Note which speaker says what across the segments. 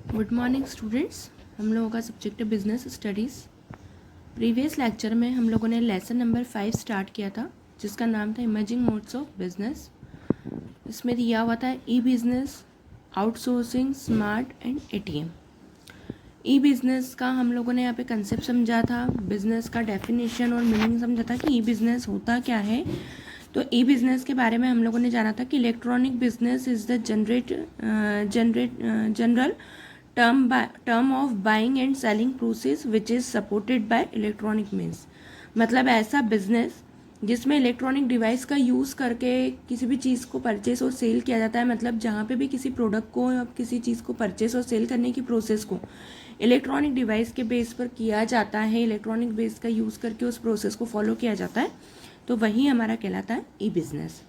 Speaker 1: Good morning students. हम लोगों का सब्जेक्ट है बिजनेस स्टडीज़। प्रीवियस लेक्चर में हम लोगों ने लेसन नंबर 5 स्टार्ट किया था, जिसका नाम था इमर्जिंग मोड्स ऑफ बिजनेस। इसमें दिया हुआ था e business, outsourcing, smart and ATM. E business का हम लोगों ने यहाँ पे कंसेप्ट समझा था, बिजनेस का डेफिनेशन और मीनिंग समझा था कि ई बिजनेस होता क्या है। तो ई बिजनेस के बारे में हम लोगों ने जाना था कि electronic business is the general term of buying and selling process which is supported by electronic means। मतलब ऐसा बिजनेस जिसमें इलेक्ट्रॉनिक डिवाइस का यूज़ करके किसी भी चीज़ को परचेस और सेल किया जाता है। मतलब जहाँ पे भी किसी प्रोडक्ट को या किसी चीज़ को परचेस और सेल करने की प्रोसेस को इलेक्ट्रॉनिक डिवाइस के बेस पर किया जाता है, इलेक्ट्रॉनिक बेस का यूज़ करके उस प्रोसेस को फॉलो किया जाता है, तो वही हमारा कहलाता है ई बिज़नेस।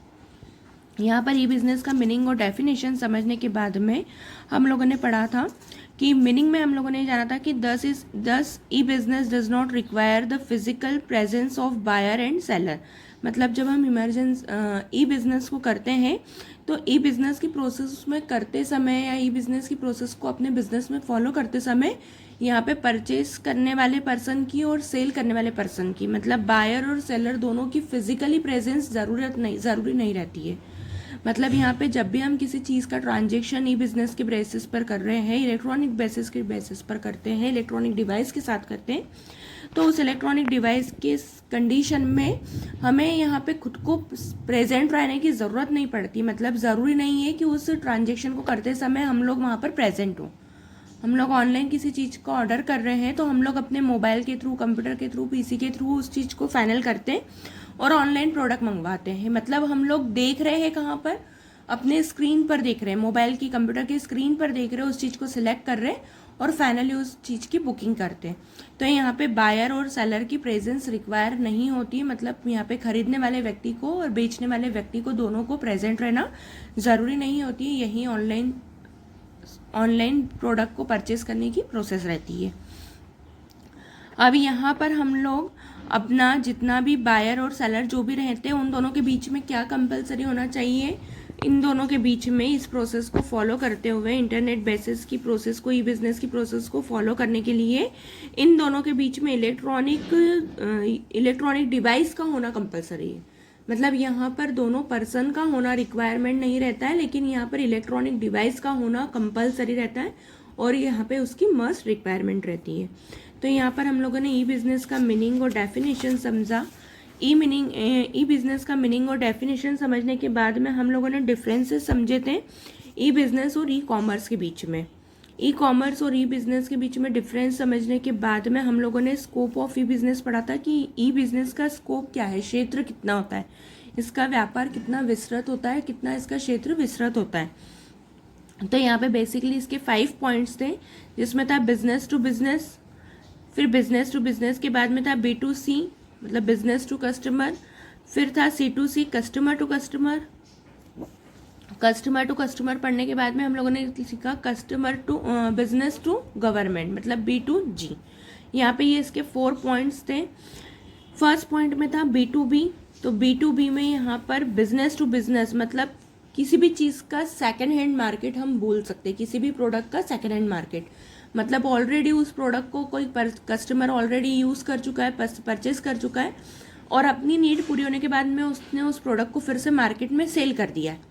Speaker 1: यहाँ पर ई बिज़नेस का मीनिंग और डेफिनेशन समझने के बाद में हम लोगों ने पढ़ा था कि मीनिंग में हम लोगों ने जाना था कि this e business does not require the physical presence of buyer and seller. मतलब जब हम ई बिज़नेस को करते हैं तो ई बिज़नेस की प्रोसेस में करते समय या ई बिज़नेस की प्रोसेस को अपने बिज़नेस में फॉलो करते समय यहाँ पे परचेस करने वाले पर्सन की और सेल करने वाले पर्सन की, मतलब बायर और सेलर दोनों की फिजिकली प्रेजेंस ज़रूरी नहीं रहती है। मतलब यहाँ पे जब भी हम किसी चीज़ का ट्रांजेक्शन ई बिज़नेस के बेसिस पर कर रहे हैं, इलेक्ट्रॉनिक बेसिस पर करते हैं, इलेक्ट्रॉनिक डिवाइस के साथ करते हैं, तो उस इलेक्ट्रॉनिक डिवाइस के कंडीशन में हमें यहाँ पे खुद को प्रेजेंट रहने की ज़रूरत नहीं पड़ती। मतलब ज़रूरी नहीं है कि उस ट्रांजेक्शन को करते समय हम लोग वहाँ पर प्रेजेंट हों। हम लोग ऑनलाइन किसी चीज़ को ऑर्डर कर रहे हैं तो हम लोग अपने मोबाइल के थ्रू, कंप्यूटर के थ्रू, पीसी के थ्रू उस चीज़ को फाइनल करते हैं और ऑनलाइन प्रोडक्ट मंगवाते हैं। मतलब हम लोग देख रहे हैं कहाँ पर, अपने स्क्रीन पर देख रहे हैं, मोबाइल की, कंप्यूटर की स्क्रीन पर देख रहे हैं, उस चीज़ को सिलेक्ट कर रहे हैं और फाइनली उस चीज़ की बुकिंग करते हैं। तो यहाँ पे बायर और सेलर की प्रेजेंस रिक्वायर नहीं होती। मतलब यहाँ पे खरीदने वाले व्यक्ति को और बेचने वाले व्यक्ति को दोनों को प्रेजेंट रहना ज़रूरी नहीं होती। यही ऑनलाइन प्रोडक्ट को परचेस करने की प्रोसेस रहती है। अब यहाँ पर हम लोग अपना जितना भी बायर और सेलर जो भी रहते हैं उन दोनों के बीच में क्या कंपलसरी होना चाहिए, इन दोनों के बीच में इस प्रोसेस को फॉलो करते हुए, इंटरनेट बेसिस की प्रोसेस को, ई बिज़नेस की प्रोसेस को फॉलो करने के लिए इन दोनों के बीच में इलेक्ट्रॉनिक डिवाइस का होना कंपलसरी है। मतलब यहाँ पर दोनों पर्सन का होना रिक्वायरमेंट नहीं रहता है, लेकिन यहाँ पर इलेक्ट्रॉनिक डिवाइस का होना कंपलसरी रहता है और यहाँ पे उसकी मस्ट रिक्वायरमेंट रहती है। तो यहाँ पर हम लोगों ने ई बिज़नेस का मीनिंग और डेफिनेशन समझा। ई बिज़नेस का मीनिंग और डेफिनेशन समझने के बाद में हम लोगों ने डिफरेंसेस समझे थे ई बिज़नेस और ई कॉमर्स के बीच में। ई कॉमर्स और ई बिज़नेस के बीच में डिफरेंस समझने के बाद में हम लोगों ने स्कोप ऑफ ई बिज़नेस पढ़ा था कि ई बिज़नेस का स्कोप क्या है, क्षेत्र कितना होता है, इसका व्यापार कितना विस्तृत होता है, कितना इसका क्षेत्र विस्तृत होता है। तो यहाँ पे बेसिकली इसके 5 पॉइंट्स थे, जिसमें था बिजनेस टू बिजनेस, फिर बिजनेस टू बिजनेस के बाद में था B2C मतलब बिजनेस टू कस्टमर, फिर था C2C customer to customer. Customer to customer पढ़ने के बाद में हम लोगों ने सीखा customer to business to government मतलब B2G। यहाँ पे ये इसके 4 पॉइंट्स थे। फर्स्ट पॉइंट में था B2B। तो B2B में यहाँ पर बिजनेस टू बिजनेस मतलब किसी भी चीज़ का सेकेंड हैंड मार्केट हम बोल सकते हैं, किसी भी प्रोडक्ट का सेकेंड हैंड मार्केट। मतलब ऑलरेडी उस प्रोडक्ट को कोई कस्टमर ऑलरेडी यूज़ कर चुका है, परचेस कर चुका है और अपनी नीड पूरी होने के बाद में उसने उस प्रोडक्ट को फिर से मार्केट में सेल कर दिया है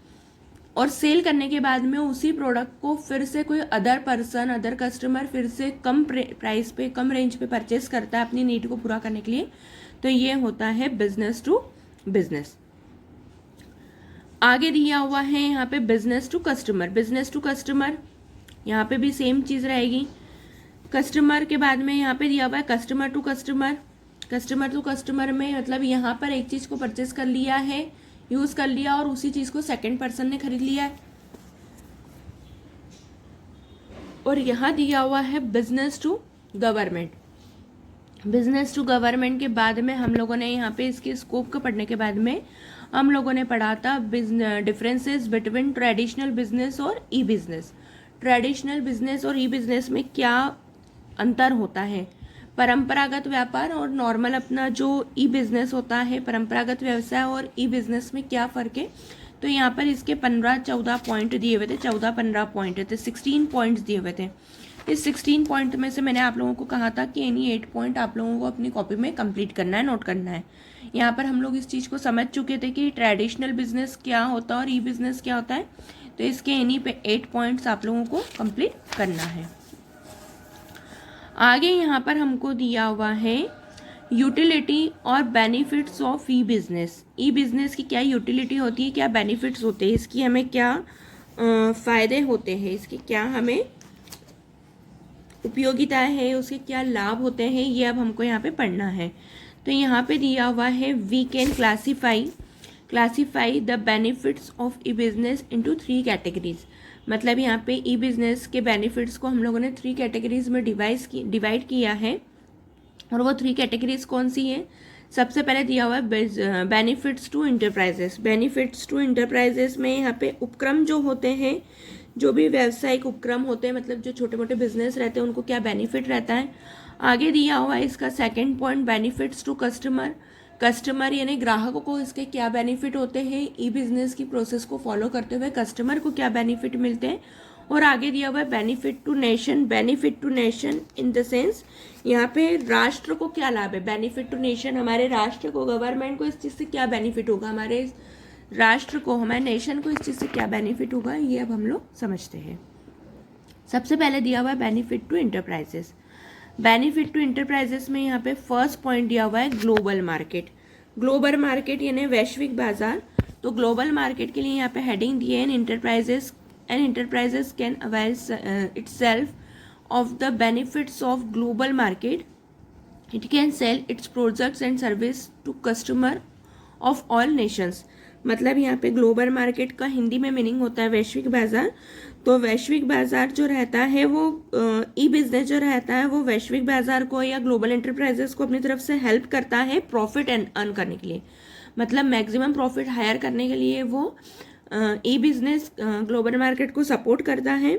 Speaker 1: और सेल करने के बाद में उसी प्रोडक्ट को फिर से कोई अदर कस्टमर फिर से कम प्राइस पे, कम रेंज पे परचेस करता है अपनी नीड को पूरा करने के लिए। तो ये होता है बिजनेस टू बिजनेस। आगे दिया हुआ है यहाँ पे business to customer. Business to customer यहाँ पे भी सेम चीज़ रहेगी। कस्टमर के बाद में यहाँ पे दिया हुआ है customer to customer. Customer to customer में मतलब यहाँ पर एक चीज़ को परचेस कर लिया है, यूज़ कर लिया और उसी चीज़ को सेकंड पर्सन ने खरीद लिया है। और यहाँ दिया हुआ है business to government. Business to government के बाद में हम लोगों ने यहाँ पे इसके स्कोप को पढ़ने के बाद में हम लोगों ने पढ़ा था डिफरेंसेस बिटवीन ट्रेडिशनल बिजनेस और ई बिजनेस। ट्रेडिशनल बिजनेस और ई बिजनेस में क्या अंतर होता है, परंपरागत व्यापार और नॉर्मल अपना जो ई बिजनेस होता है, परंपरागत व्यवसाय और ई बिजनेस में क्या फ़र्क है, तो यहाँ पर इसके 15-14 पॉइंट दिए हुए थे, 14-15 पॉइंट थे, 16 पॉइंट्स दिए हुए थे। इस 16 पॉइंट में से मैंने आप लोगों को कहा था कि एनी 8 पॉइंट आप लोगों को अपनी कॉपी में कंप्लीट करना है, नोट करना है। यहाँ पर हम लोग इस चीज़ को समझ चुके थे कि ट्रेडिशनल बिजनेस क्या होता है और ई बिजनेस क्या होता है, तो इसके एनी पे 8 पॉइंट्स आप लोगों को कंप्लीट करना है। आगे यहाँ पर हमको दिया हुआ है यूटिलिटी और benefits of e business. E business की क्या यूटिलिटी होती है, क्या बेनिफिट्स होते हैं, इसकी हमें क्या फ़ायदे होते हैं, इसके क्या हमें उपयोगिता है, उसके क्या लाभ होते हैं, ये अब हमको यहाँ पे पढ़ना है। तो यहाँ पे दिया हुआ है we can classify the benefits of e business into 3 categories. मतलब यहाँ पे ई बिज़नेस के बेनिफिट्स को हम लोगों ने 3 कैटेगरीज में डिवाइड किया है। और वो 3 कैटेगरीज कौन सी हैं? सबसे पहले दिया हुआ है benefits to enterprises. Benefits to enterprises में यहाँ पे उपक्रम जो होते हैं, जो भी व्यावसायिक उपक्रम होते हैं, मतलब जो छोटे मोटे बिजनेस रहते हैं, उनको क्या बेनिफिट रहता है। आगे दिया हुआ है इसका second point benefits to customer यानी ग्राहकों को इसके क्या बेनिफिट होते हैं, ई बिजनेस की प्रोसेस को फॉलो करते हुए कस्टमर को क्या बेनिफिट मिलते हैं। और आगे दिया हुआ है benefit to nation in the sense यहाँ पे राष्ट्र को क्या लाभ है। बेनिफिट टू नेशन, हमारे राष्ट्र को, गवर्नमेंट को इस चीज़ से क्या बेनिफिट होगा, हमारे राष्ट्र को, हमारे नेशन को इस चीज़ से क्या बेनिफिट होगा, ये अब हम लोग समझते हैं। सबसे पहले दिया हुआ है benefit to enterprises. Benefit to enterprises में यहाँ पे फर्स्ट पॉइंट दिया हुआ है ग्लोबल मार्केट यानी वैश्विक बाजार। तो ग्लोबल मार्केट के लिए यहाँ पे हेडिंग दी है enterprises can avail itself of the benefits of global market. It can sell its products and service to customer of all nations. मतलब यहाँ पे ग्लोबल मार्केट का हिंदी में मीनिंग होता है वैश्विक बाजार। तो वैश्विक बाजार जो रहता है वो ई बिजनेस जो रहता है वो वैश्विक बाजार को या ग्लोबल एंटरप्राइजेस को अपनी तरफ से हेल्प करता है प्रॉफिट अर्न करने के लिए। मतलब मैक्सिमम प्रॉफिट हायर करने के लिए वो ई बिजनेस ग्लोबल मार्केट को सपोर्ट करता है।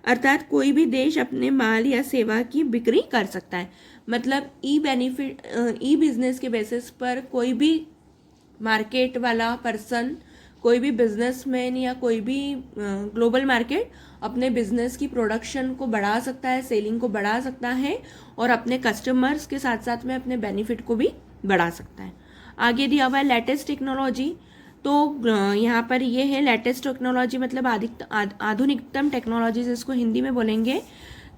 Speaker 1: अर्थात कोई भी देश अपने माल या सेवा की बिक्री कर सकता है। मतलब ई बिजनेस के बेसिस पर कोई भी मार्केट वाला पर्सन, कोई भी बिजनेसमैन या कोई भी ग्लोबल मार्केट अपने बिजनेस की प्रोडक्शन को बढ़ा सकता है, सेलिंग को बढ़ा सकता है और अपने कस्टमर्स के साथ साथ में अपने बेनिफिट को भी बढ़ा सकता है। आगे दिया हुआ है लेटेस्ट टेक्नोलॉजी। तो यहाँ पर ये है लेटेस्ट टेक्नोलॉजी, मतलब आधुनिकतम टेक्नोलॉजी जिसको हिंदी में बोलेंगे।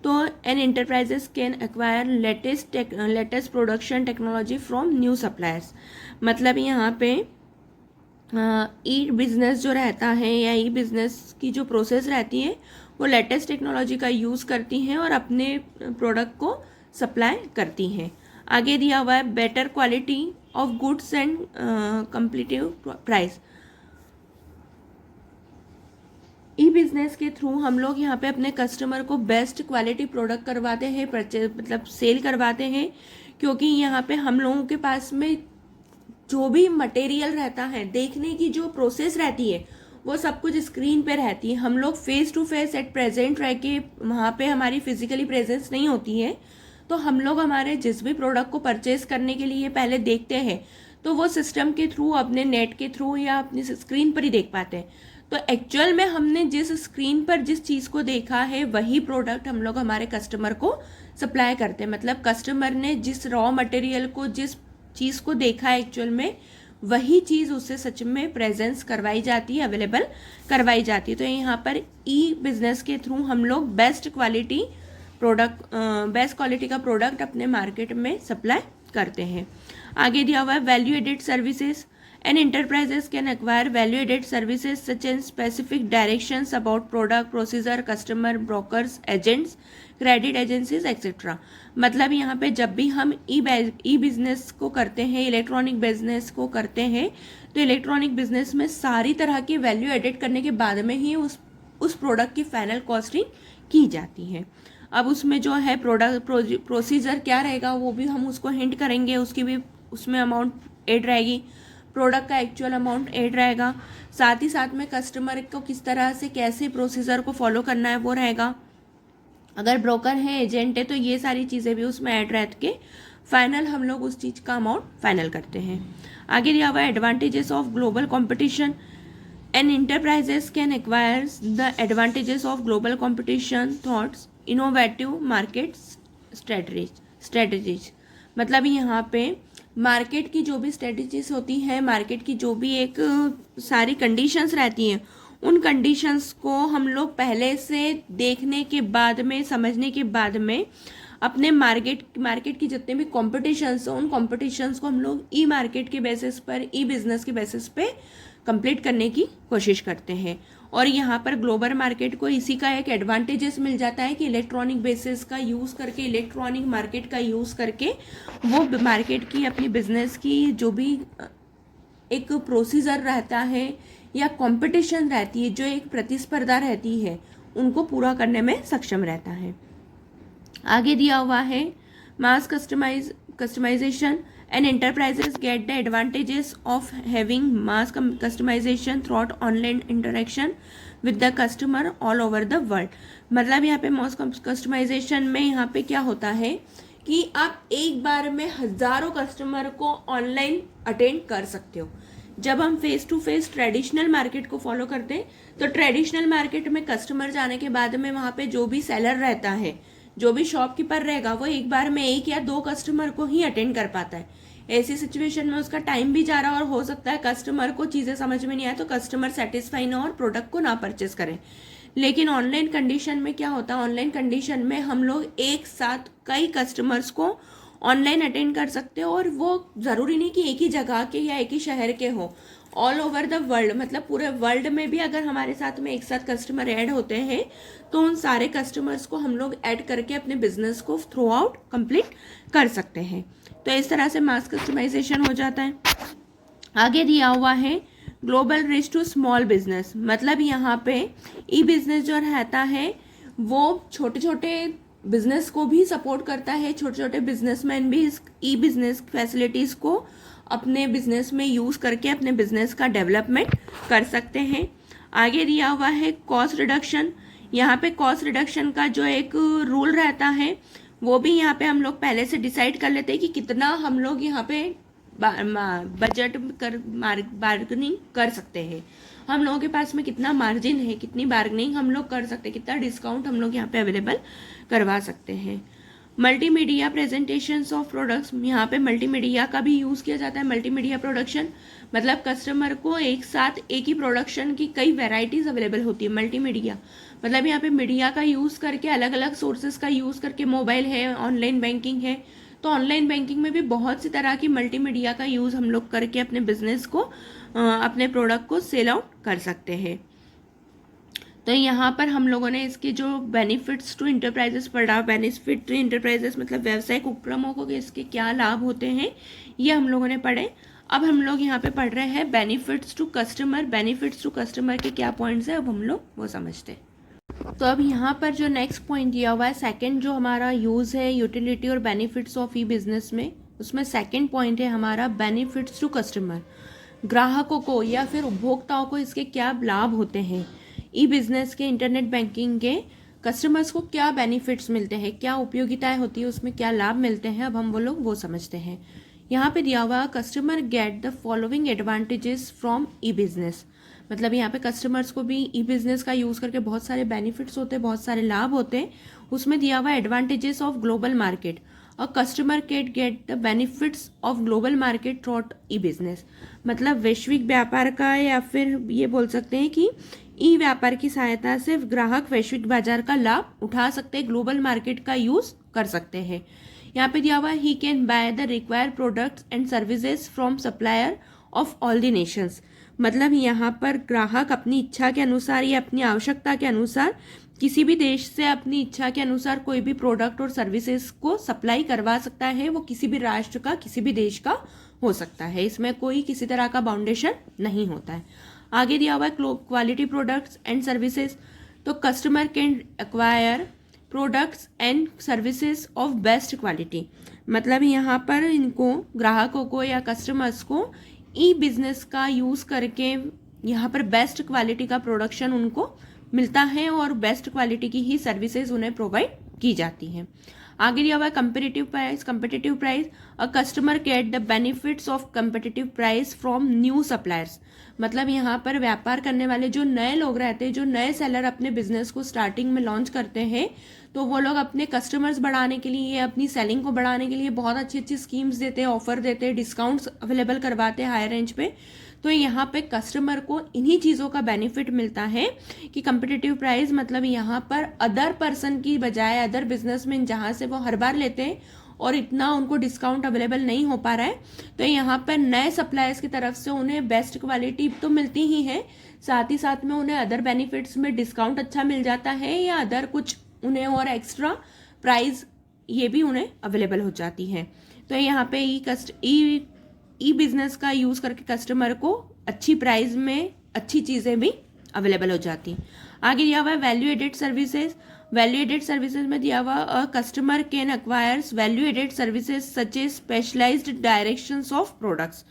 Speaker 1: तो an enterprises can acquire latest production technology from new suppliers. मतलब यहाँ पे ई बिजनेस जो रहता है या ई बिजनेस की जो प्रोसेस रहती है वो लेटेस्ट टेक्नोलॉजी का यूज़ करती हैं और अपने प्रोडक्ट को सप्लाई करती हैं। आगे दिया हुआ है better quality of goods and competitive price. E business के थ्रू हम लोग यहाँ पे अपने कस्टमर को बेस्ट क्वालिटी प्रोडक्ट करवाते हैं, मतलब सेल करवाते हैं, क्योंकि यहाँ पे हम लोगों के पास में जो भी मटेरियल रहता है, देखने की जो प्रोसेस रहती है वो सब कुछ स्क्रीन पे रहती है। हम लोग face to face at present रह के वहाँ पे हमारी फिजिकली प्रेजेंस नहीं होती है। तो हम लोग हमारे जिस भी प्रोडक्ट को परचेज करने के लिए पहले देखते हैं तो वो सिस्टम के थ्रू, अपने नेट के थ्रू या अपनी स्क्रीन पर ही देख पाते हैं। तो एक्चुअल में हमने जिस स्क्रीन पर जिस चीज़ को देखा है वही प्रोडक्ट हम लोग हमारे कस्टमर को सप्लाई करते हैं। मतलब कस्टमर ने जिस रॉ मटेरियल को, जिस चीज़ को देखा है एक्चुअल में, वही चीज़ उससे सच में प्रेजेंस करवाई जाती है, अवेलेबल करवाई जाती है। तो यहाँ पर ई बिजनेस के थ्रू हम लोग बेस्ट क्वालिटी का प्रोडक्ट अपने मार्केट में सप्लाई करते हैं। आगे दिया हुआ है value added services. An enterprises can acquire value added services such and specific directions about product, procedure, customer, brokers, agents, credit agencies etcetera. मतलब यहाँ पे जब भी हम ई बिजनेस को करते हैं, इलेक्ट्रॉनिक बिजनेस को करते हैं, तो इलेक्ट्रॉनिक बिजनेस में सारी तरह की वैल्यू एडेड करने के बाद में ही उस प्रोडक्ट की फाइनल कॉस्टिंग की जाती है। अब उसमें जो है प्रोसीजर क्या रहेगा वो भी हम उसको हिंट करेंगे, उसकी भी उसमें अमाउंट ऐड रहेगी, प्रोडक्ट का एक्चुअल अमाउंट ऐड रहेगा, साथ ही साथ में कस्टमर को किस तरह से कैसे प्रोसीजर को फॉलो करना है वो रहेगा। अगर ब्रोकर है, एजेंट है, तो ये सारी चीज़ें भी उसमें ऐड रह के फाइनल हम लोग उस चीज़ का अमाउंट फाइनल करते हैं। आगे दिया हुआ है advantages of global competition. And enterprises can acquire the advantages of global competition thoughts innovative market strategies. मतलब यहाँ पे मार्केट की जो भी स्ट्रेटजीज होती है, मार्केट की जो भी एक सारी कंडीशंस रहती हैं, उन कंडीशंस को हम लोग पहले से देखने के बाद में, समझने के बाद में अपने मार्केट की जितने भी कॉम्पिटिशन्स हो, उन कॉम्पिटिशन्स को हम लोग ई मार्केट के बेसिस पर, ई बिजनेस के बेसिस पे कंप्लीट करने की कोशिश करते हैं। और यहाँ पर ग्लोबल मार्केट को इसी का एक एडवांटेजेस मिल जाता है कि इलेक्ट्रॉनिक बेसिस का यूज़ करके, इलेक्ट्रॉनिक मार्केट का यूज़ करके वो मार्केट की, अपनी बिजनेस की जो भी एक प्रोसीजर रहता है या कंपटीशन रहती है, जो एक प्रतिस्पर्धा रहती है, उनको पूरा करने में सक्षम रहता है। आगे दिया हुआ है mass customisation and enterprises get the advantages of having mass customisation through online interaction with the customer all over the world. मतलब यहाँ पे मास कस्टमाइजेशन में यहाँ पे क्या होता है कि आप एक बार में हजारों कस्टमर को ऑनलाइन अटेंड कर सकते हो। जब हम face to face traditional market को फॉलो करते हैं, तो ट्रेडिशनल मार्केट में कस्टमर जाने के बाद में वहाँ पे जो भी सेलर रहता है, जो भी शॉपकीपर रहेगा, वो एक बार में एक या दो कस्टमर को ही अटेंड कर पाता है। ऐसी सिचुएशन में उसका टाइम भी जा रहा है और हो सकता है कस्टमर को चीज़ें समझ में नहीं आए तो कस्टमर सेटिस्फाई ना और प्रोडक्ट को ना परचेस करें। लेकिन ऑनलाइन कंडीशन में क्या होता है, ऑनलाइन कंडीशन में हम लोग एक साथ कई कस्टमर्स को ऑनलाइन अटेंड कर सकते हो, और वो ज़रूरी नहीं कि एक ही जगह के या एक ही शहर के हो, ऑल ओवर द वर्ल्ड, मतलब पूरे वर्ल्ड में भी अगर हमारे साथ में एक साथ कस्टमर ऐड होते हैं तो उन सारे कस्टमर्स को हम लोग ऐड करके अपने बिजनेस को थ्रू आउट कंप्लीट कर सकते हैं। तो इस तरह से मास कस्टमाइजेशन हो जाता है। आगे दिया हुआ है global reach to small business. मतलब यहाँ पे ई बिजनेस जो रहता है वो छोटे छोटे बिजनेस को भी सपोर्ट करता है। छोटे छोटे बिजनेसमैन भी इस ई बिजनेस फैसिलिटीज़ को अपने बिजनेस में यूज़ करके अपने बिजनेस का डेवलपमेंट कर सकते हैं। आगे दिया हुआ है कॉस्ट रिडक्शन। यहाँ पे कॉस्ट रिडक्शन का जो एक रूल रहता है वो भी यहाँ पे हम लोग पहले से डिसाइड कर लेते हैं कि कितना हम लोग यहाँ पे बजट कर बार्गेनिंग कर सकते हैं, हम लोगों के पास में कितना मार्जिन है, कितनी बार्गेनिंग हम लोग कर सकते हैं, कितना डिस्काउंट हम लोग यहाँ पे अवेलेबल करवा सकते हैं। Multimedia presentations of products. यहाँ पे मल्टीमीडिया का भी यूज़ किया जाता है। मल्टीमीडिया प्रोडक्शन मतलब कस्टमर को एक साथ एक ही प्रोडक्शन की कई वैरायटीज़ अवेलेबल होती है। मल्टीमीडिया मतलब यहाँ पे मीडिया का यूज़ करके, अलग अलग सोर्सेज का यूज़ करके, मोबाइल है, ऑनलाइन बैंकिंग है, तो ऑनलाइन बैंकिंग में भी बहुत सी तरह की मल्टीमीडिया का यूज़ हम लोग करके अपने बिजनेस को, अपने प्रोडक्ट को सेल आउट कर सकते हैं। तो यहाँ पर हम लोगों ने इसके जो बेनिफिट्स टू इंटरप्राइजेस पढ़ा, बेनिफिट टू इंटरप्राइजेस मतलब व्यावसायिक उपक्रमों को इसके क्या लाभ होते हैं, ये हम लोगों ने पढ़े। अब हम लोग यहाँ पे पढ़ रहे हैं benefits to customer. Benefits to customer के क्या पॉइंट्स हैं, अब हम लोग वो समझते हैं। तो अब यहाँ पर जो नेक्स्ट पॉइंट दिया हुआ है, सेकंड जो हमारा यूज़ है यूटिलिटी और बेनिफिट्स ऑफ ई बिजनेस में, उसमें सेकंड पॉइंट है हमारा बेनिफिट्स टू कस्टमर। ग्राहकों को या फिर उपभोक्ताओं को इसके क्या लाभ होते हैं, ई बिजनेस के, इंटरनेट बैंकिंग के कस्टमर्स को क्या बेनिफिट्स मिलते हैं, क्या उपयोगिताएं होती है, उसमें क्या लाभ मिलते हैं, अब हम वो लोग वो समझते हैं। यहाँ पे दिया हुआ customer get the following advantages from E business. मतलब यहाँ पे कस्टमर्स को भी ई बिजनेस का यूज़ करके बहुत सारे बेनिफिट्स होते हैं, बहुत सारे लाभ होते हैं। उसमें दिया हुआ एडवांटेजेस ऑफ ग्लोबल मार्केट और customer can get the benefits of global market through E business. मतलब वैश्विक व्यापार का, या फिर ये बोल सकते हैं कि ई व्यापार की सहायता से ग्राहक वैश्विक बाजार का लाभ उठा सकते हैं, ग्लोबल मार्केट का यूज़ कर सकते हैं। यहाँ पे दिया हुआ he can by the required products and services from supplier of all the Nations. मतलब यहाँ पर ग्राहक अपनी इच्छा के अनुसार या अपनी आवश्यकता के अनुसार किसी भी देश से अपनी इच्छा के अनुसार कोई भी प्रोडक्ट और सर्विसेज को सप्लाई करवा सकता है। वो किसी भी राष्ट्र का, किसी भी देश का हो सकता है, इसमें कोई किसी तरह का बाउंडेशन नहीं होता है। आगे दिया हुआ है क्वालिटी प्रोडक्ट्स एंड सर्विसेज। तो customer can acquire products and services of best quality. मतलब यहाँ पर इनको, ग्राहकों को या कस्टमर्स को ई बिजनेस का यूज़ करके यहाँ पर बेस्ट क्वालिटी का प्रोडक्शन उनको मिलता है और बेस्ट क्वालिटी की ही सर्विसेज उन्हें प्रोवाइड की जाती है। आगे दिया हुआ है competitive price. Competitive price, a customer get the benefits of competitive price from new suppliers. मतलब यहाँ पर व्यापार करने वाले जो नए लोग रहते हैं, जो नए सेलर अपने बिजनेस को स्टार्टिंग में लॉन्च करते हैं, तो वो लोग अपने कस्टमर्स बढ़ाने के लिए, अपनी सेलिंग को बढ़ाने के लिए बहुत अच्छी अच्छी स्कीम्स देते हैं, ऑफर देते हैं, डिस्काउंट्स अवेलेबल करवाते हैं हायर रेंज पे। तो यहाँ पे कस्टमर को इन्हीं चीज़ों का बेनिफिट मिलता है कि कंपिटिटिव प्राइस मतलब यहाँ पर अदर पर्सन की बजाय, अदर बिजनेसमैन जहाँ से वो हर बार लेते हैं और इतना उनको डिस्काउंट अवेलेबल नहीं हो पा रहा है, तो यहाँ पर नए सप्लायर्स की तरफ से उन्हें बेस्ट क्वालिटी तो मिलती ही है, साथ ही साथ में उन्हें अदर बेनिफिट्स में डिस्काउंट अच्छा मिल जाता है, या अदर कुछ उन्हें और एक्स्ट्रा प्राइस ये भी उन्हें अवेलेबल हो जाती है। तो यहाँ पे ई बिजनेस का यूज़ करके कस्टमर को अच्छी प्राइस में अच्छी चीज़ें भी अवेलेबल हो जाती। आगे दिया हुआ है value added services. Value added services में दिया हुआ customer can acquires value added services such a specialised directions of products,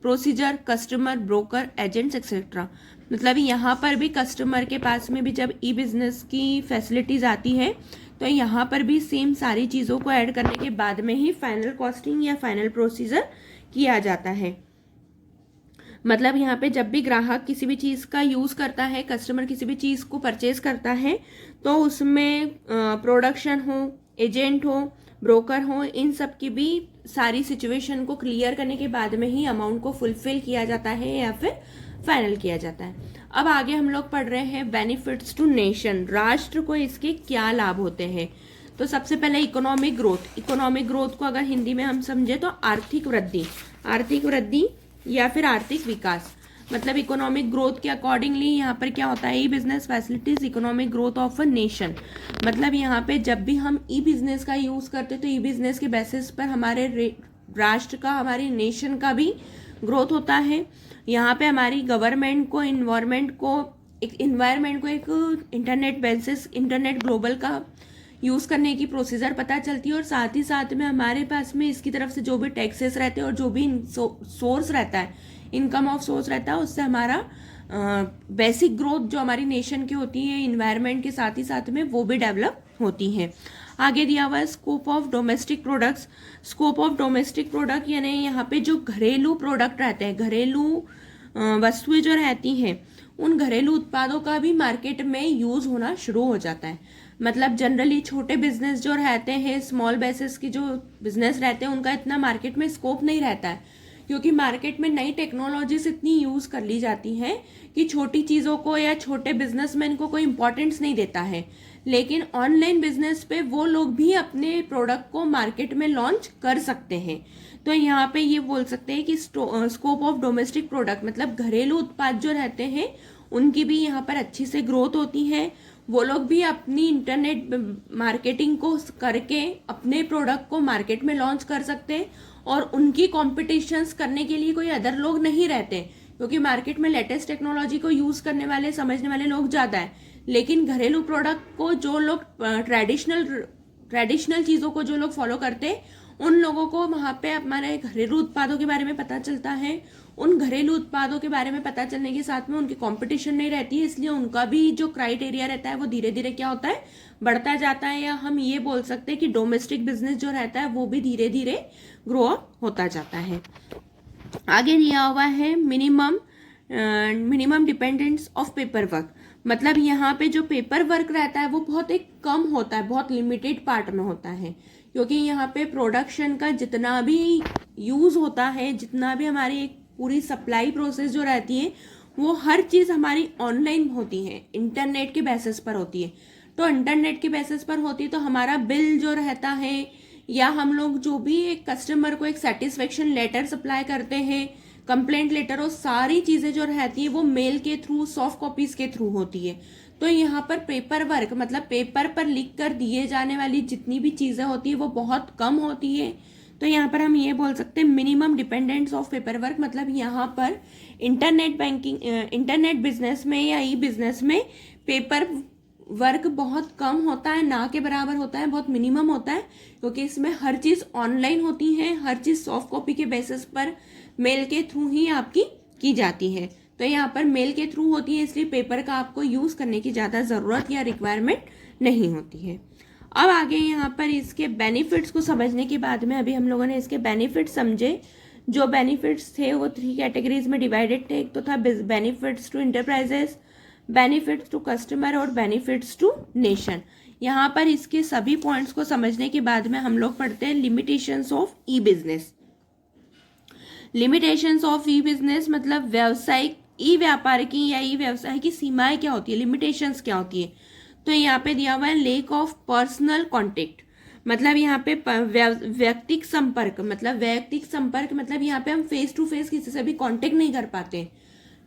Speaker 1: procedure, customer, broker, agents etcetera. मतलब यहाँ पर भी कस्टमर के पास में भी जब ई बिजनेस की फैसिलिटीज आती है, तो यहाँ पर भी सेम सारी चीज़ों को ऐड करने के बाद में ही फाइनल कॉस्टिंग या फाइनल प्रोसीजर किया जाता है। मतलब यहाँ पे जब भी ग्राहक किसी भी चीज़ का यूज़ करता है, कस्टमर किसी भी चीज़ को परचेज करता है, तो उसमें प्रोडक्शन हो, एजेंट हो, ब्रोकर हो, इन सब की भी सारी सिचुएशन को क्लियर करने के बाद में ही अमाउंट को फुलफिल किया जाता है या फिर फाइनल किया जाता है। अब आगे हम लोग पढ़ रहे हैं बेनिफिट्स टू नेशन, राष्ट्र को इसके क्या लाभ होते हैं। तो सबसे पहले इकोनॉमिक ग्रोथ। इकोनॉमिक ग्रोथ को अगर हिंदी में हम समझे तो आर्थिक वृद्धि, आर्थिक वृद्धि या फिर आर्थिक विकास। मतलब इकोनॉमिक ग्रोथ के अकॉर्डिंगली यहाँ पर क्या होता है, e business facilitates economic growth of a nation. मतलब यहाँ पे जब भी हम ई बिजनेस का यूज़ करते तो ई बिजनेस के बेसिस पर हमारे राष्ट्र का, हमारे नेशन का भी ग्रोथ होता है। यहाँ पे हमारी गवर्नमेंट को इन्वायरमेंट को एक इंटरनेट बेसिस, इंटरनेट ग्लोबल का यूज़ करने की प्रोसीजर पता चलती है, और साथ ही साथ में हमारे पास में इसकी तरफ से जो भी टैक्सेस रहते हैं और जो भी सोर्स रहता है, इनकम ऑफ सोर्स रहता है, उससे हमारा बेसिक ग्रोथ जो हमारी नेशन की होती है इन्वायरमेंट के साथ ही साथ में वो भी डेवलप होती है। आगे दिया हुआ है scope of domestic products. Scope of domestic product यानी यहाँ पे जो घरेलू प्रोडक्ट रहते हैं, घरेलू वस्तुएं जो रहती हैं, उन घरेलू उत्पादों का भी मार्केट में यूज़ होना शुरू हो जाता है। मतलब जनरली छोटे बिजनेस जो रहते हैं, स्मॉल बेसिस की जो बिजनेस रहते हैं, उनका इतना मार्केट में स्कोप नहीं रहता है, क्योंकि मार्केट में नई टेक्नोलॉजीज इतनी यूज़ कर ली जाती हैं कि छोटी चीज़ों को या छोटे बिजनेसमैन को कोई इंपॉर्टेंस नहीं देता है। लेकिन ऑनलाइन बिजनेस पे वो लोग भी अपने प्रोडक्ट को मार्केट में लॉन्च कर सकते हैं। तो यहाँ पे ये बोल सकते हैं कि स्कोप ऑफ डोमेस्टिक प्रोडक्ट मतलब घरेलू उत्पाद जो रहते हैं उनकी भी यहाँ पर अच्छी से ग्रोथ होती है। वो लोग भी अपनी इंटरनेट मार्केटिंग को करके अपने प्रोडक्ट को मार्केट में लॉन्च कर सकते हैं, और उनकी कॉम्पिटिशन्स करने के लिए कोई अदर लोग नहीं रहते, क्योंकि मार्केट में लेटेस्ट टेक्नोलॉजी को यूज़ करने वाले, समझने वाले लोग ज़्यादा है। लेकिन घरेलू प्रोडक्ट को जो लोग ट्रेडिशनल चीज़ों को जो लोग फॉलो करते हैं, उन लोगों को वहाँ पे हमारे घरेलू उत्पादों के बारे में पता चलता है। उन घरेलू उत्पादों के बारे में पता चलने के साथ में उनकी कंपटीशन नहीं रहती है, इसलिए उनका भी जो क्राइटेरिया रहता है वो धीरे धीरे क्या होता है, बढ़ता जाता है। या हम ये बोल सकते हैं कि डोमेस्टिक बिजनेस जो रहता है वो भी धीरे धीरे ग्रो अप होता जाता है। आगे दिया हुआ है minimum dependence of paper work. मतलब यहाँ पे जो पेपर वर्क रहता है वो बहुत एक कम होता है, बहुत लिमिटेड पार्ट में होता है, क्योंकि यहाँ पे प्रोडक्शन का जितना भी यूज़ होता है, जितना भी हमारी एक पूरी सप्लाई प्रोसेस जो रहती है, वो हर चीज़ हमारी ऑनलाइन होती है, इंटरनेट के बेसिस पर होती है। तो इंटरनेट के बेसिस पर होती है तो हमारा बिल जो रहता है, या हम लोग जो भी एक कस्टमर को एक सेटिस्फेक्शन लेटर सप्लाई करते हैं, कंप्लेंट लेटर, और सारी चीज़ें जो रहती है वो मेल के थ्रू, सॉफ्ट कॉपीज़ के थ्रू होती है। तो यहाँ पर पेपर वर्क मतलब पेपर पर लिख कर दिए जाने वाली जितनी भी चीज़ें होती है वो बहुत कम होती है। तो यहाँ पर हम ये बोल सकते हैं minimum dependence of paper work. मतलब यहाँ पर इंटरनेट बिजनेस में या ई बिजनेस में पेपर वर्क बहुत कम होता है, ना के बराबर होता है, बहुत मिनिमम होता है, क्योंकि इसमें हर चीज़ ऑनलाइन होती है, हर चीज़ सॉफ्ट कॉपी के बेसिस पर मेल के थ्रू ही आपकी की जाती है। तो यहाँ पर मेल के थ्रू होती है, इसलिए पेपर का आपको यूज़ करने की ज़्यादा ज़रूरत या रिक्वायरमेंट नहीं होती है। अब आगे यहाँ पर इसके बेनिफिट्स को समझने के बाद में अभी हम लोगों ने इसके बेनिफिट्स समझे। जो बेनिफिट्स थे वो 3 कैटेगरीज में डिवाइडेड थे। एक तो था benefits to enterprises, benefits to customer और बेनिफिट्स टू नेशन। यहाँ पर इसके सभी पॉइंट्स को समझने के बाद में हम लोग पढ़ते हैं limitations of E business. Limitations of E business मतलब व्यावसायिक ई व्यापार की या ई व्यवसाय की सीमाएं क्या होती है, लिमिटेशंस क्या होती है। तो यहाँ पे दिया हुआ है लेक ऑफ पर्सनल कॉन्टेक्ट, मतलब यहाँ पे वैयक्तिक संपर्क, मतलब यहाँ पे हम फेस टू फेस किसी से भी कांटेक्ट नहीं कर पाते।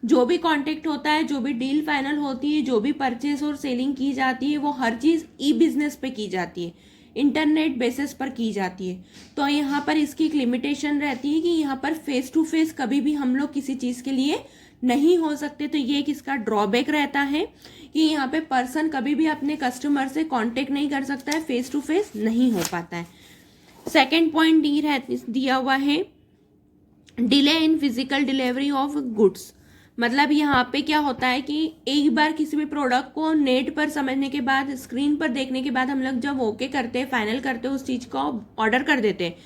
Speaker 1: जो भी कांटेक्ट होता है, जो भी डील फाइनल होती है, जो भी परचेस और सेलिंग की जाती है, वो हर चीज़ ई बिजनेस पे की जाती है, इंटरनेट बेसिस पर की जाती है। तो यहाँ पर इसकी एक लिमिटेशन रहती है कि यहाँ पर फेस टू फेस कभी भी हम लोग किसी चीज़ के लिए नहीं हो सकते। तो ये एक इसका ड्रॉबैक रहता है कि यहाँ पे पर्सन कभी भी अपने कस्टमर से कांटेक्ट नहीं कर सकता है, फेस टू फेस नहीं हो पाता है। सेकेंड पॉइंट दिया हुआ है delay in physical delivery of goods, मतलब यहाँ पे क्या होता है कि एक बार किसी भी प्रोडक्ट को नेट पर समझने के बाद, स्क्रीन पर देखने के बाद हम लोग जब ओके करते हैं, फाइनल करते हैं, उस चीज़ को ऑर्डर कर देते हैं,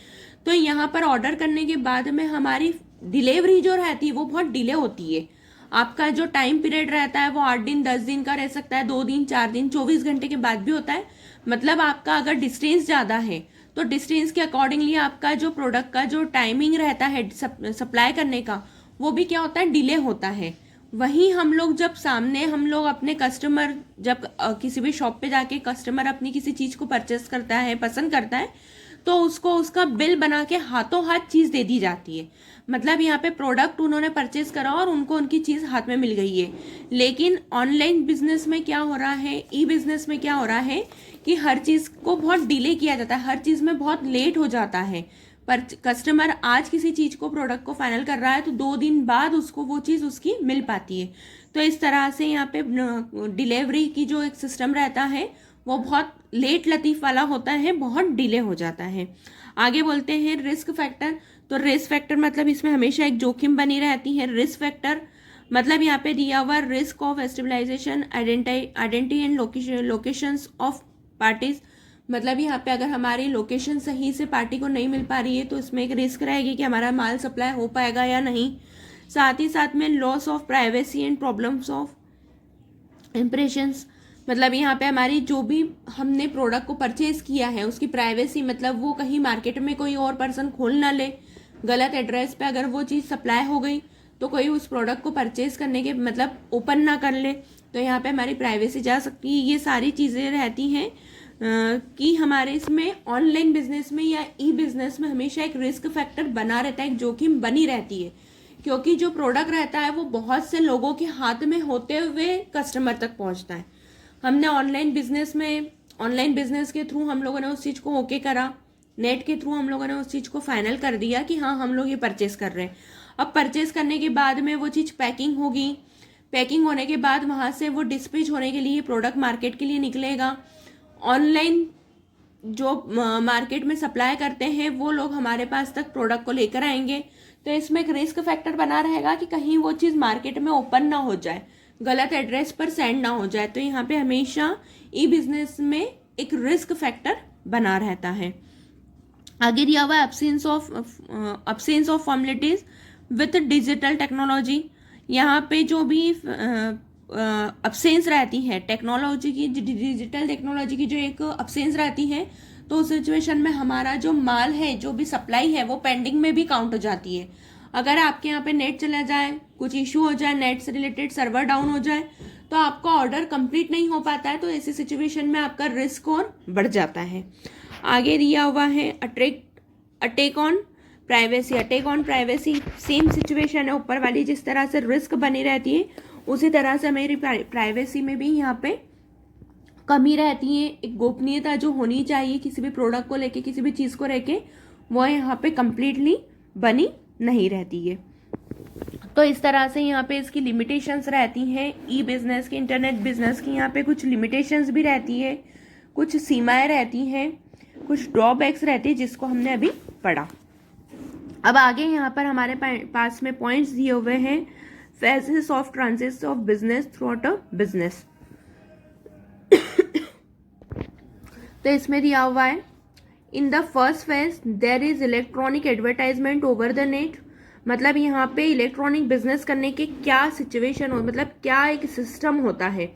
Speaker 1: तो यहाँ पर ऑर्डर करने के बाद में हमारी डिलीवरी जो रहती है वो बहुत डिले होती है। आपका जो टाइम पीरियड रहता है वो 8 दिन 10 दिन का रह सकता है, 2 दिन 4 दिन 24 घंटे के बाद भी होता है। मतलब आपका अगर डिस्टेंस ज़्यादा है तो डिस्टेंस के अकॉर्डिंगली आपका जो प्रोडक्ट का जो टाइमिंग रहता है सप्लाई करने का, वो भी क्या होता है, डिले होता है। वहीं हम लोग जब सामने हम लोग अपने कस्टमर, जब किसी भी शॉप पे जाके कस्टमर अपनी किसी चीज़ को परचेस करता है, पसंद करता है, तो उसको उसका बिल बना के हाथों हाथ चीज़ दे दी जाती है। मतलब यहाँ पे प्रोडक्ट उन्होंने परचेस करा और उनको उनकी चीज़ हाथ में मिल गई है। लेकिन ऑनलाइन बिजनेस में क्या हो रहा है, ई बिजनेस में क्या हो रहा है कि हर चीज़ को बहुत डिले किया जाता है, हर चीज़ में बहुत लेट हो जाता है। पर कस्टमर आज किसी चीज़ को, प्रोडक्ट को फाइनल कर रहा है तो 2 दिन बाद उसको वो चीज़ उसकी मिल पाती है। तो इस तरह से यहाँ पे डिलीवरी की जो एक सिस्टम रहता है वो बहुत लेट लतीफ़ वाला होता है, बहुत डिले हो जाता है। आगे बोलते हैं रिस्क फैक्टर। तो रिस्क फैक्टर मतलब इसमें हमेशा एक जोखिम बनी रहती है। रिस्क फैक्टर मतलब यहाँ पे दिया हुआ risk of stabilisation, identity and locations of parties, मतलब यहाँ पे अगर हमारी लोकेशन सही से पार्टी को नहीं मिल पा रही है तो इसमें एक रिस्क रहेगी कि हमारा माल सप्लाई हो पाएगा या नहीं। साथ ही साथ में loss of privacy and problems of impressions, मतलब यहाँ पे हमारी जो भी हमने प्रोडक्ट को परचेज किया है उसकी प्राइवेसी, मतलब वो कहीं मार्केट में कोई और पर्सन खोल ना ले, गलत एड्रेस पे अगर वो चीज़ सप्लाई हो गई तो कोई उस प्रोडक्ट को परचेज करने के मतलब ओपन ना कर ले, तो यहाँ पे हमारी प्राइवेसी जा सकती है। ये सारी चीज़ें रहती हैं कि हमारे इसमें ऑनलाइन बिजनेस में या ई बिजनेस में हमेशा एक रिस्क फैक्टर बना रहता है, एक जोखिम बनी रहती है, क्योंकि जो प्रोडक्ट रहता है वो बहुत से लोगों के हाथ में होते हुए कस्टमर तक पहुंचता है। हमने ऑनलाइन बिजनेस के थ्रू हम लोगों ने उस चीज़ को ओके करा, नेट के थ्रू हम लोगों ने उस चीज़ को फाइनल कर दिया कि हाँ हम लोग ये परचेस कर रहे हैं। अब परचेस करने के बाद में वो चीज़ पैकिंग होगी, पैकिंग होने के बाद वहाँ से वो डिस्पैच होने के लिए प्रोडक्ट मार्केट के लिए निकलेगा। ऑनलाइन जो मार्केट में सप्लाई करते हैं वो लोग हमारे पास तक प्रोडक्ट को लेकर आएंगे, तो इसमें एक रिस्क फैक्टर बना रहेगा कि कहीं वो चीज़ मार्केट में ओपन ना हो जाए, गलत एड्रेस पर सेंड ना हो जाए। तो यहाँ पे हमेशा ई बिजनेस में एक रिस्क फैक्टर बना रहता है। आगे दिया हुआ absence of formalities with digital technology. यहाँ पे जो भी अब्सेंस रहती है टेक्नोलॉजी की, डिजिटल टेक्नोलॉजी की जो एक अब्सेंस रहती है, तो उस सिचुएशन में हमारा जो माल है, जो भी सप्लाई है, वो पेंडिंग में भी काउंट हो जाती है। अगर आपके यहाँ पे नेट चला जाए, कुछ इशू हो जाए, नेट से रिलेटेड सर्वर डाउन हो जाए, तो आपका ऑर्डर कंप्लीट नहीं हो पाता है, तो ऐसी सिचुएशन में आपका रिस्क और बढ़ जाता है। आगे दिया हुआ है attack on privacy. Same situation है ऊपर वाली, जिस तरह से रिस्क बनी रहती है उसी तरह से मेरी प्राइवेसी में भी यहाँ पे कमी रहती है। एक गोपनीयता जो होनी चाहिए किसी भी प्रोडक्ट को लेके, किसी भी चीज़ को लेके, वो यहाँ पे कंप्लीटली बनी नहीं रहती है। तो इस तरह से यहाँ पे इसकी लिमिटेशंस रहती हैं। ई बिजनेस की, इंटरनेट बिजनेस की यहाँ पे कुछ लिमिटेशंस भी रहती है, कुछ सीमाएं रहती हैं, कुछ ड्रॉबैक्स रहती है, जिसको हमने अभी पढ़ा। अब आगे यहाँ पर हमारे पास में पॉइंट्स दिए हुए हैं। Phases of transit of business through out a business. तो इसमें दिया हुआ है in the first phase there is electronic advertisement over the net. मतलब यहाँ पे इलेक्ट्रॉनिक बिजनेस करने के क्या सिचुएशन हो, मतलब क्या एक सिस्टम होता है,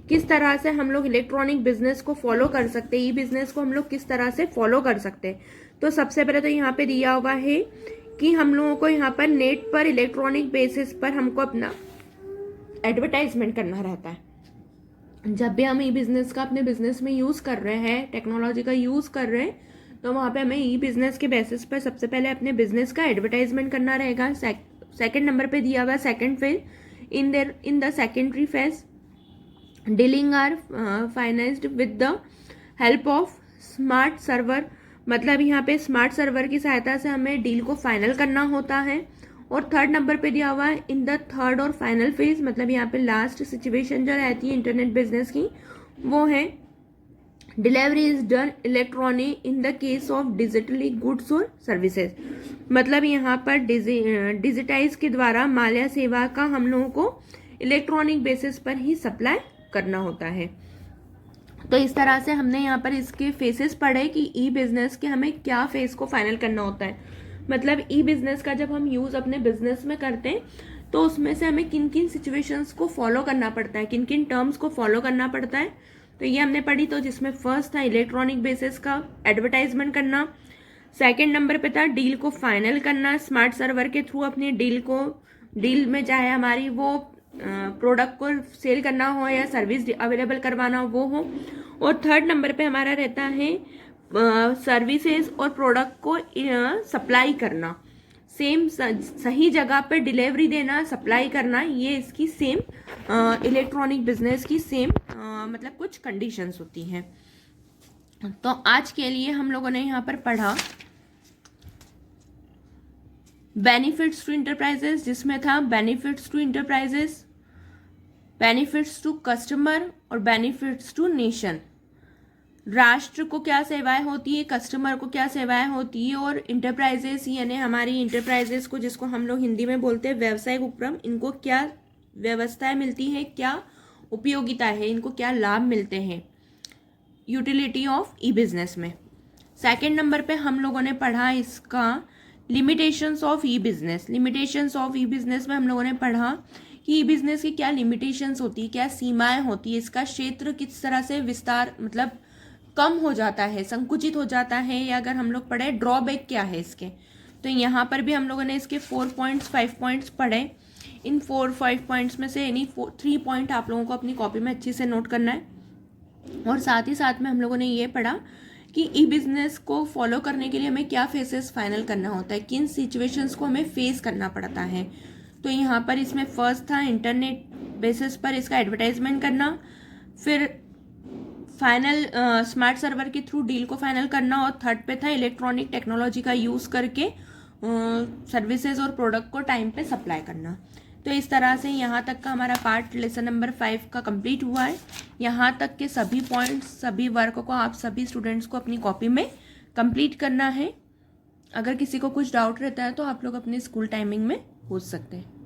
Speaker 1: किस तरह से हम लोग इलेक्ट्रॉनिक बिजनेस को फॉलो कर सकते हैं, ई बिजनेस को हम लोग किस तरह से फॉलो कर सकते हैं। तो सबसे पहले तो यहाँ पे दिया हुआ है कि हम लोगों को यहाँ पर नेट पर इलेक्ट्रॉनिक बेसिस पर हमको अपना एडवर्टाइजमेंट करना रहता है। जब भी हम ई बिजनेस का अपने बिजनेस में यूज कर रहे हैं, टेक्नोलॉजी का यूज कर रहे हैं, तो वहाँ पे हमें ई बिजनेस के बेसिस पर सबसे पहले अपने बिजनेस का एडवर्टाइजमेंट करना रहेगा। सेकंड नंबर पे दिया हुआ है second phase in the secondary phase dealing are financed with the help of smart server. मतलब यहाँ पे स्मार्ट सर्वर की सहायता से हमें डील को फाइनल करना होता है। और थर्ड नंबर पे दिया हुआ है इन द थर्ड और फाइनल फेज, मतलब यहाँ पे लास्ट सिचुएशन जो रहती है इंटरनेट बिजनेस की वो है delivery is done electronic in the case of digitally goods और सर्विसेज। मतलब यहाँ पर डिजिटाइज के द्वारा माल या सेवा का हम लोगों को इलेक्ट्रॉनिक बेसिस पर ही सप्लाई करना होता है। तो इस तरह से हमने यहाँ पर इसके फेसेस पढ़े कि ई बिजनेस के हमें क्या फेस को फाइनल करना होता है। मतलब ई बिजनेस का जब हम यूज अपने बिजनेस में करते हैं तो उसमें से हमें किन किन सिचुएशंस को फॉलो करना पड़ता है, किन किन टर्म्स को फॉलो करना पड़ता है, तो ये हमने पढ़ी। तो जिसमें फर्स्ट था इलेक्ट्रॉनिक बेसिस का एडवर्टाइजमेंट करना, सेकंड नंबर पे था डील को फाइनल करना स्मार्ट सर्वर के थ्रू, अपनी डील में चाहे हमारी वो प्रोडक्ट को सेल करना हो या सर्विस अवेलेबल करवाना हो वो हो। और थर्ड नंबर पे हमारा रहता है सर्विसेज और प्रोडक्ट को सप्लाई करना, सेम सही जगह पे डिलीवरी देना, सप्लाई करना, ये इसकी सेम इलेक्ट्रॉनिक बिजनेस की सेम मतलब कुछ कंडीशंस होती हैं। तो आज के लिए हम लोगों ने यहाँ पर पढ़ा बेनिफिट्स टू इंटरप्राइजेस, जिसमें था benefits to enterprises, benefits to customer और बेनिफिट्स टू नेशन। राष्ट्र को क्या सेवाएं होती है, कस्टमर को क्या सेवाएं होती है, और इंटरप्राइजेस यानी हमारी इंटरप्राइजेस को, जिसको हम लोग हिंदी में बोलते हैं व्यवसायिक उपक्रम, इनको क्या व्यवस्थाएं मिलती है, क्या उपयोगिता है, इनको क्या लाभ मिलते हैं यूटिलिटी ऑफ ई बिजनेस में। सेकंड नंबर पे हम लोगों ने पढ़ा इसका limitations of E business. Limitations of E business में हम लोगों ने पढ़ा कि ई बिजनेस की क्या लिमिटेशंस होती है, क्या सीमाएं होती है, इसका क्षेत्र किस तरह से विस्तार मतलब कम हो जाता है, संकुचित हो जाता है, या अगर हम लोग पढ़े ड्रॉबैक क्या है इसके। तो यहाँ पर भी हम लोगों ने इसके 4 पॉइंट्स 5 पॉइंट्स पढ़े। इन 4-5 पॉइंट्स में से यानी 3 पॉइंट आप लोगों को अपनी कॉपी में अच्छे से नोट करना है। और साथ ही साथ में हम लोगों ने ये पढ़ा कि ई बिजनेस को फॉलो करने के लिए हमें क्या फेसेस फाइनल करना होता है, किन सिचुएशंस को हमें फेस करना पड़ता है। तो यहाँ पर इसमें फर्स्ट था इंटरनेट बेसिस पर इसका एडवर्टाइजमेंट करना, फिर फाइनल स्मार्ट सर्वर के थ्रू डील को फाइनल करना, और थर्ड पे था इलेक्ट्रॉनिक टेक्नोलॉजी का यूज़ करके सर्विसेज और प्रोडक्ट को टाइम पे सप्लाई करना। तो इस तरह से यहाँ तक का हमारा पार्ट लेसन नंबर 5 का कंप्लीट हुआ है। यहाँ तक के सभी पॉइंट्स, सभी वर्क को आप सभी स्टूडेंट्स को अपनी कॉपी में कंप्लीट करना है। अगर किसी को कुछ डाउट रहता है तो आप लोग अपने स्कूल टाइमिंग में पूछ सकते हैं।